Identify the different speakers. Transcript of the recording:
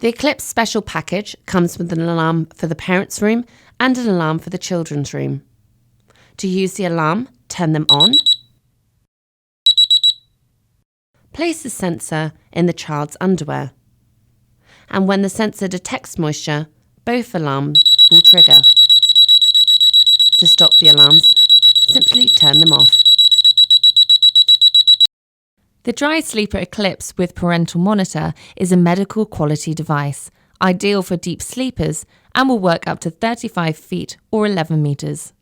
Speaker 1: The Eclipse special package comes with an alarm for the parents' room and an alarm for the children's room. To use the alarm, turn them on. Place the sensor in the child's underwear. And when the sensor detects moisture, both alarms will trigger. To stop the alarms, simply turn them off.
Speaker 2: The DRI Sleeper Eclipse with parental monitor is a medical quality device, ideal for deep sleepers and will work up to 35 feet or 11 meters.